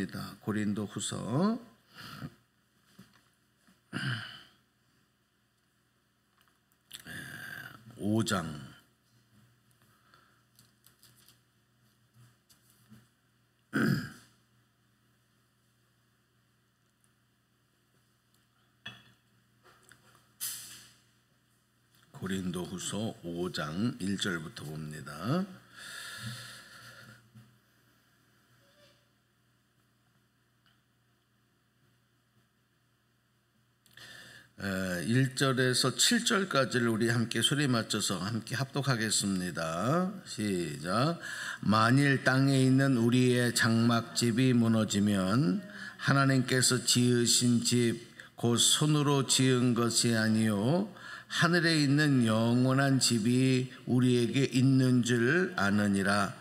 보겠습니다. 고린도후서 5장 고린도후서 5장 1절부터 봅니다. 1절에서 7절까지를 우리 함께 소리 맞춰서 함께 합독하겠습니다. 시작. 만일 땅에 있는 우리의 장막집이 무너지면 하나님께서 지으신 집 곧 손으로 지은 것이 아니요 하늘에 있는 영원한 집이 우리에게 있는 줄 아느니라.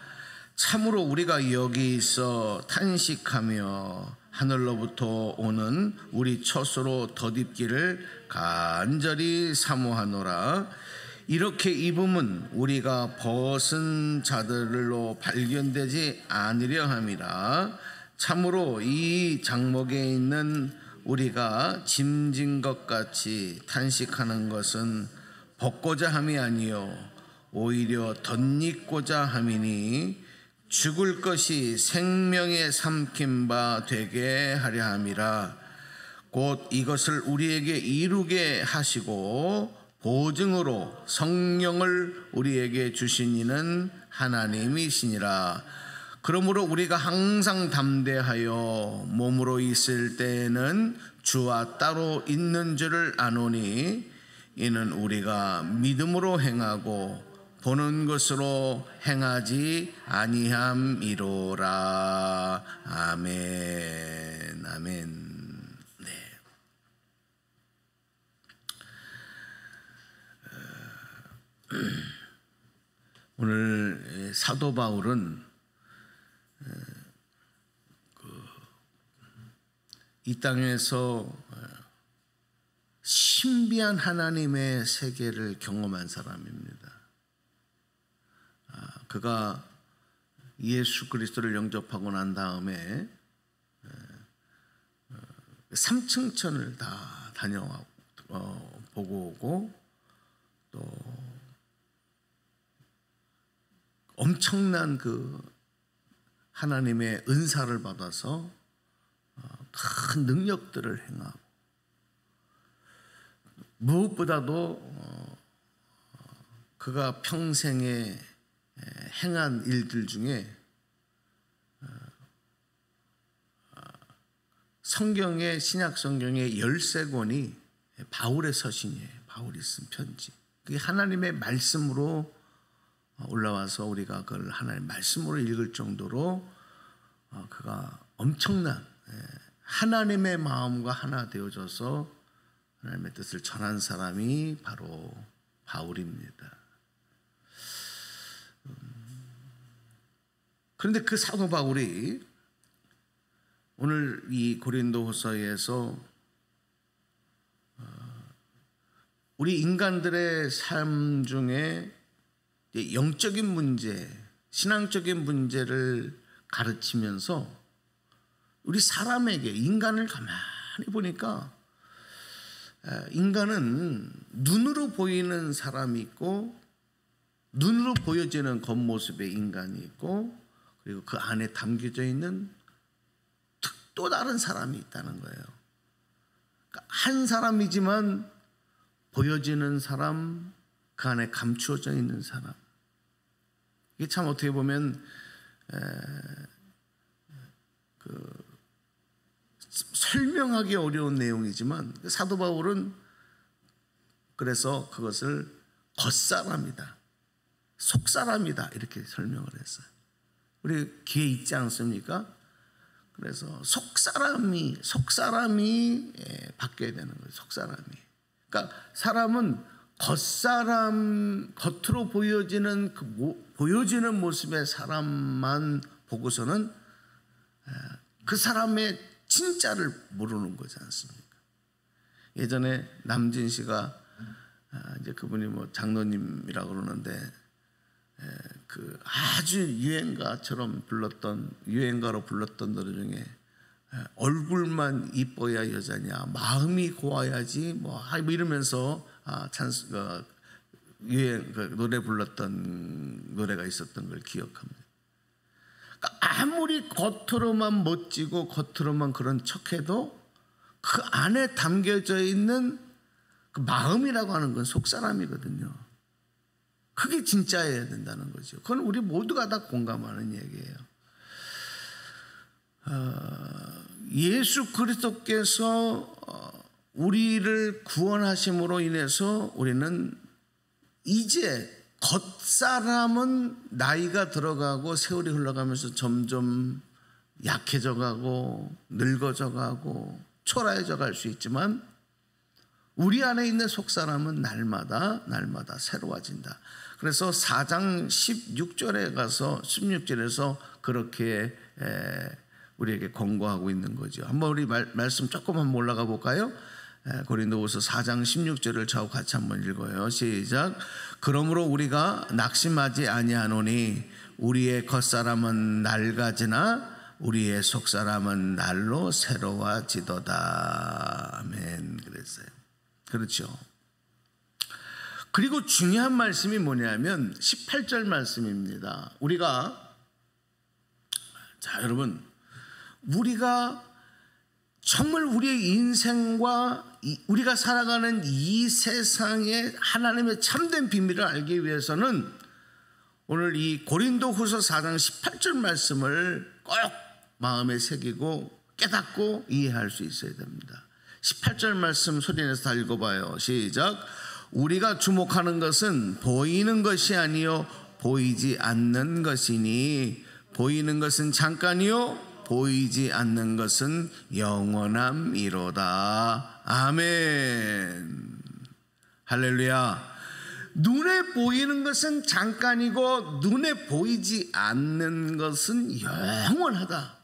참으로 우리가 여기 있어 탄식하며 하늘로부터 오는 우리 처소로 덧입기를 간절히 사모하노라. 이렇게 입음은 우리가 벗은 자들로 발견되지 않으려 함이라. 참으로 이 장막에 있는 우리가 짐진 것 같이 탄식하는 것은 벗고자 함이 아니요 오히려 덧입고자 함이니 죽을 것이 생명에 삼킨 바 되게 하려 함이라. 곧 이것을 우리에게 이루게 하시고 보증으로 성령을 우리에게 주신 이는 하나님이시니라. 그러므로 우리가 항상 담대하여 몸으로 있을 때에는 주와 따로 있는 줄을 아노니 이는 우리가 믿음으로 행하고 보는 것으로 행하지 아니함이로라. 아멘. 아멘. 네. 오늘 사도 바울은 이 땅에서 신비한 하나님의 세계를 경험한 사람입니다. 그가 예수 그리스도를 영접하고 난 다음에 3층천을 다 보고 오고 또 엄청난 그 하나님의 은사를 받아서 큰 능력들을 행하고 무엇보다도 그가 평생에 행한 일들 중에 성경의 신약 성경의 13권이 바울의 서신이에요. 바울이 쓴 편지. 그게 하나님의 말씀으로 올라와서 우리가 그걸 하나님의 말씀으로 읽을 정도로 그가 엄청난 하나님의 마음과 하나 되어져서 하나님의 뜻을 전한 사람이 바로 바울입니다. 그런데 그 사도 바울이 오늘 이 고린도후서에서 우리 인간들의 삶 중에 영적인 문제, 신앙적인 문제를 가르치면서 우리 사람에게 인간을 가만히 보니까 인간은 눈으로 보이는 사람이 있고 눈으로 보여지는 겉모습의 인간이 있고 그리고 그 안에 담겨져 있는 또 다른 사람이 있다는 거예요. 그러니까 한 사람이지만 보여지는 사람, 그 안에 감추어져 있는 사람. 이게 참 어떻게 보면 설명하기 어려운 내용이지만 사도 바울은 그래서 그것을 겉사람이다, 속사람이다 이렇게 설명을 했어요. 우리 귀에 있지 않습니까? 그래서 속사람이 바뀌어야 되는 거예요. 속사람이. 그러니까 사람은 겉으로 보여지는 보여지는 모습의 사람만 보고서는 그 사람의 진짜를 모르는 거지 않습니까? 예전에 남진 씨가 이제 그분이 뭐 장로님이라고 그러는데 그 아주 유행가로 불렀던 노래 중에 얼굴만 이뻐야 여자냐, 마음이 고와야지 뭐 이러면서 유행 노래 불렀던 노래가 있었던 걸 기억합니다. 그러니까 아무리 겉으로만 멋지고 겉으로만 그런 척해도 그 안에 담겨져 있는 그 마음이라고 하는 건 속사람이거든요. 그게 진짜여야 된다는 거죠. 그건 우리 모두가 다 공감하는 얘기예요. 예수 그리스도께서 우리를 구원하심으로 인해서 우리는 이제 겉사람은 나이가 들어가고 세월이 흘러가면서 점점 약해져 가고 늙어져 가고 초라해져 갈 수 있지만 우리 안에 있는 속사람은 날마다 새로워진다. 그래서 4장 16절에서 그렇게 우리에게 권고하고 있는 거죠. 한번 우리 말씀 조금 한번 올라가 볼까요? 고린도후서 4장 16절을 저하고 같이 한번 읽어요. 시작. 그러므로 우리가 낙심하지 아니하노니 우리의 겉사람은 낡아지나 우리의 속사람은 날로 새로워지도다. 아멘. 그랬어요. 그렇죠. 그리고 중요한 말씀이 뭐냐면 18절 말씀입니다. 여러분, 우리가 정말 우리의 인생과 우리가 살아가는 이 세상의 하나님의 참된 비밀을 알기 위해서는 오늘 이 고린도후서 4장 18절 말씀을 꼭 마음에 새기고 깨닫고 이해할 수 있어야 됩니다. 18절 말씀 소리내서 다 읽어봐요. 시작. 우리가 주목하는 것은 보이는 것이 아니요 보이지 않는 것이니 보이는 것은 잠깐이요 보이지 않는 것은 영원함이로다. 아멘. 할렐루야. 눈에 보이는 것은 잠깐이고 눈에 보이지 않는 것은 영원하다.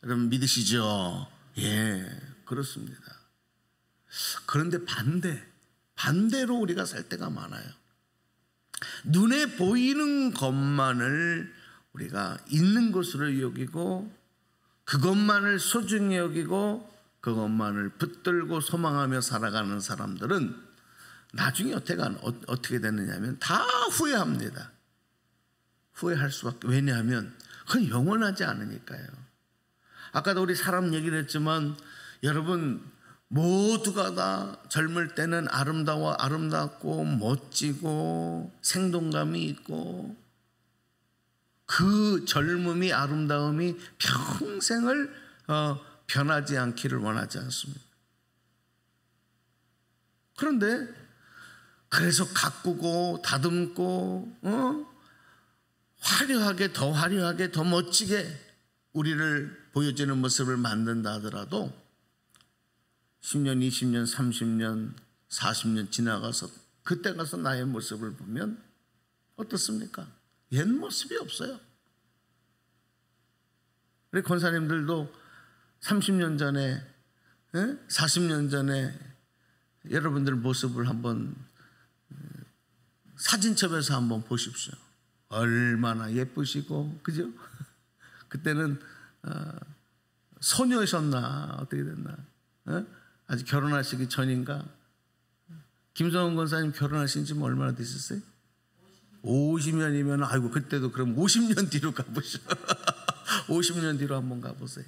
여러분 믿으시죠? 예, 그렇습니다. 그런데 반대로 우리가 살 때가 많아요. 눈에 보이는 것만을 우리가 있는 것으로 여기고 그것만을 소중히 여기고 그것만을 붙들고 소망하며 살아가는 사람들은 나중에 어떻게 되느냐면 다 후회합니다. 후회할 수밖에. 왜냐하면 그건 영원하지 않으니까요. 아까도 우리 사람 얘기를 했지만 여러분 모두가 다 젊을 때는 아름답고 멋지고 생동감이 있고 그 젊음이 아름다움이 평생을 변하지 않기를 원하지 않습니다. 그런데 그래서 가꾸고 다듬고 화려하게 더 멋지게 우리를 보여주는 모습을 만든다 하더라도 10년, 20년, 30년, 40년 지나가서 그때 가서 나의 모습을 보면 어떻습니까? 옛 모습이 없어요. 우리 권사님들도 30년 전에 40년 전에 여러분들 모습을 한번 사진첩에서 한번 보십시오. 얼마나 예쁘시고 그죠? 그때는 소녀셨나 어떻게 됐나? 아직 결혼하시기 전인가? 김성원 권사님 결혼하신 지 얼마나 되셨어요? 50년이면 아이고 그때도 그럼 50년 뒤로 가보시오. 50년 뒤로 한번 가보세요.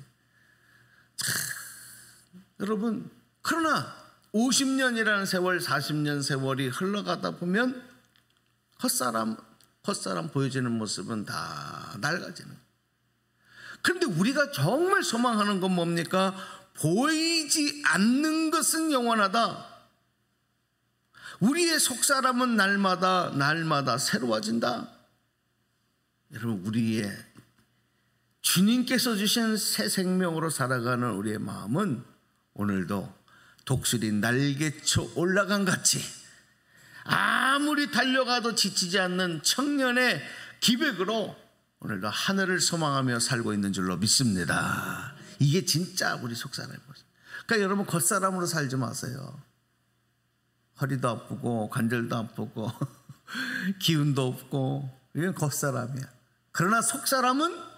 참, 여러분 그러나 50년이라는 세월 40년 세월이 흘러가다 보면 헛사람 보여지는 모습은 다 낡아지는. 그런데 우리가 정말 소망하는 건 뭡니까? 보이지 않는 것은 영원하다. 우리의 속사람은 날마다 새로워진다. 여러분 우리의 주님께서 주신 새 생명으로 살아가는 우리의 마음은 오늘도 독수리 날개쳐 올라간 같이 아무리 달려가도 지치지 않는 청년의 기백으로 오늘도 하늘을 소망하며 살고 있는 줄로 믿습니다. 이게 진짜 우리 속사람이에요. 그러니까 여러분 겉사람으로 살지 마세요. 허리도 아프고 관절도 아프고 기운도 없고 이건 겉사람이야. 그러나 속사람은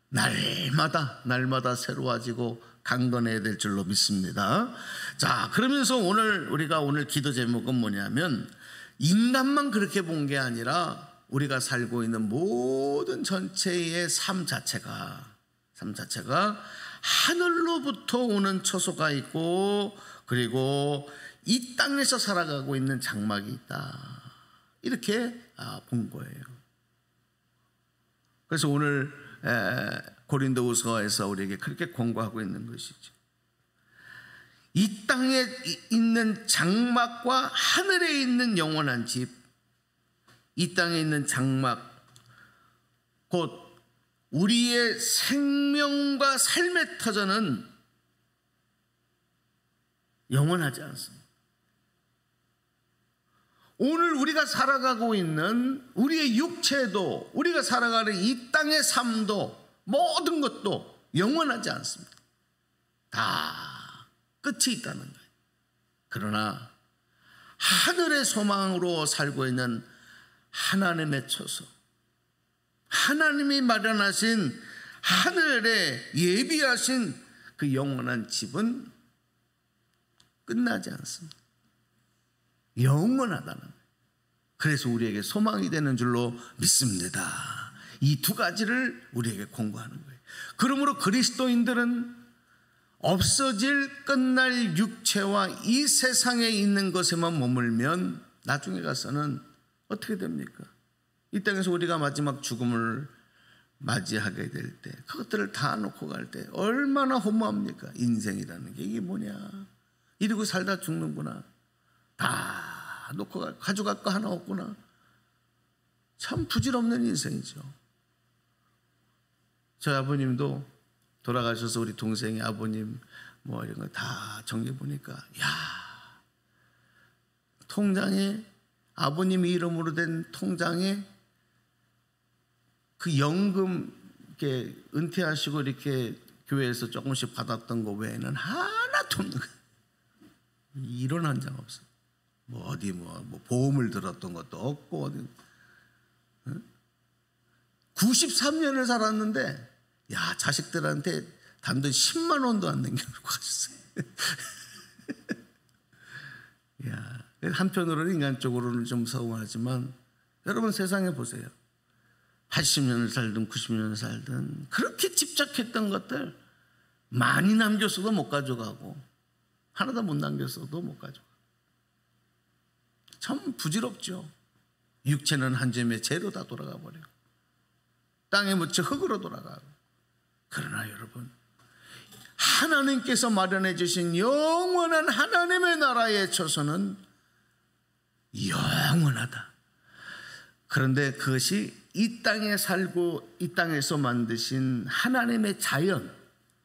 날마다 새로워지고 강건해야 될 줄로 믿습니다. 자, 그러면서 우리가 오늘 기도 제목은 뭐냐면, 인간만 그렇게 본 게 아니라 우리가 살고 있는 모든 전체의 삶 자체가 하늘로부터 오는 처소가 있고, 그리고 이 땅에서 살아가고 있는 장막이 있다, 이렇게 본 거예요. 그래서 오늘 고린도후서에서 우리에게 그렇게 권고하고 있는 것이죠. 이 땅에 있는 장막과 하늘에 있는 영원한 집, 이 땅에 있는 장막, 곧 우리의 생명과 삶의 터전은 영원하지 않습니다. 오늘 우리가 살아가고 있는 우리의 육체도, 우리가 살아가는 이 땅의 삶도, 모든 것도 영원하지 않습니다. 다 끝이 있다는 거예요. 그러나 하늘의 소망으로 살고 있는 하나님의 처소, 하나님이 마련하신 하늘에 예비하신 그 영원한 집은 끝나지 않습니다. 영원하다는 거예요. 그래서 우리에게 소망이 되는 줄로 믿습니다. 이 두 가지를 우리에게 권고하는 거예요. 그러므로 그리스도인들은 없어질 끝날 육체와 이 세상에 있는 것에만 머물면 나중에 가서는 어떻게 됩니까? 이 땅에서 우리가 마지막 죽음을 맞이하게 될 때, 그것들을 다 놓고 갈 때 얼마나 허무합니까? 인생이라는 게 이게 뭐냐, 이러고 살다 죽는구나, 다 놓고 가져갈 거 하나 없구나. 참 부질없는 인생이죠. 저희 아버님도 돌아가셔서 우리 동생이 아버님 뭐 이런 거 다 정리해 보니까, 야, 통장에, 아버님 이름으로 된 통장에 그 연금 이렇게 은퇴하시고 이렇게 교회에서 조금씩 받았던 거 외에는 하나도 없는 거예요. 이런 한 장 없어요. 뭐 어디 뭐 보험을 들었던 것도 없고, 어디 93년을 살았는데, 야, 자식들한테 단돈 10만 원도 안 남겨놓고 가셨어요. 야, 한편으로는 인간적으로는 좀 서운하지만, 여러분 세상에 보세요. 80년을 살든 90년을 살든 그렇게 집착했던 것들 많이 남겼어도 못 가져가고, 하나도 못 남겼어도 못 가져가고. 참 부질없죠. 육체는 한 점의 재로 다 돌아가 버리고, 땅에 묻혀 흙으로 돌아가고. 그러나 여러분, 하나님께서 마련해 주신 영원한 하나님의 나라의 처소는 영원하다. 그런데 그것이 이 땅에 살고 이 땅에서 만드신 하나님의 자연,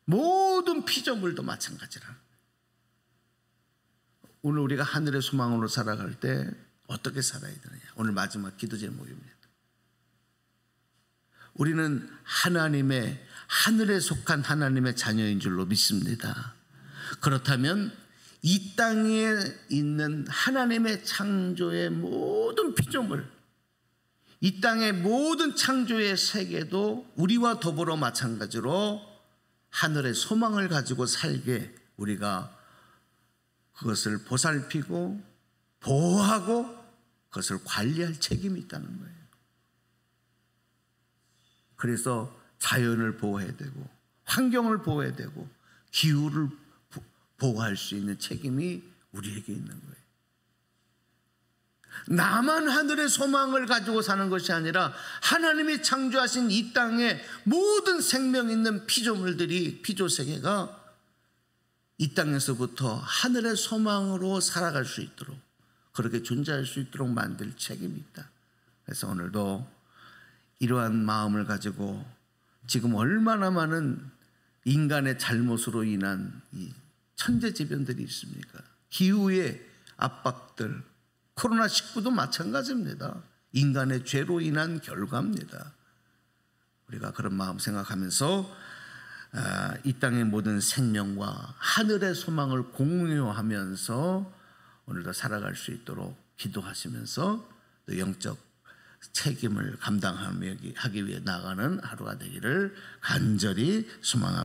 모든 피조물도 마찬가지라. 오늘 우리가 하늘의 소망으로 살아갈 때 어떻게 살아야 되느냐, 오늘 마지막 기도 제목입니다. 우리는 하늘에 속한 하나님의 자녀인 줄로 믿습니다. 그렇다면 이 땅에 있는 하나님의 창조의 모든 피조물, 이 땅의 모든 창조의 세계도 우리와 더불어 마찬가지로 하늘의 소망을 가지고 살게 우리가 그것을 보살피고 보호하고 그것을 관리할 책임이 있다는 거예요. 그래서 자연을 보호해야 되고, 환경을 보호해야 되고, 기후를 보호할 수 있는 책임이 우리에게 있는 거예요. 나만 하늘의 소망을 가지고 사는 것이 아니라 하나님이 창조하신 이 땅에 모든 생명 있는 피조물들이, 피조세계가 이 땅에서부터 하늘의 소망으로 살아갈 수 있도록, 그렇게 존재할 수 있도록 만들 책임이 있다. 그래서 오늘도 이러한 마음을 가지고, 지금 얼마나 많은 인간의 잘못으로 인한 이 천재지변들이 있습니까? 기후의 압박들, 코로나19도 마찬가지입니다. 인간의 죄로 인한 결과입니다. 우리가 그런 마음 생각하면서 이 땅의 모든 생명과 하늘의 소망을 공유하면서 오늘도 살아갈 수 있도록 기도하시면서 또 영적 책임을 감당하기 위해 나가는 하루가 되기를 간절히 소망합니다.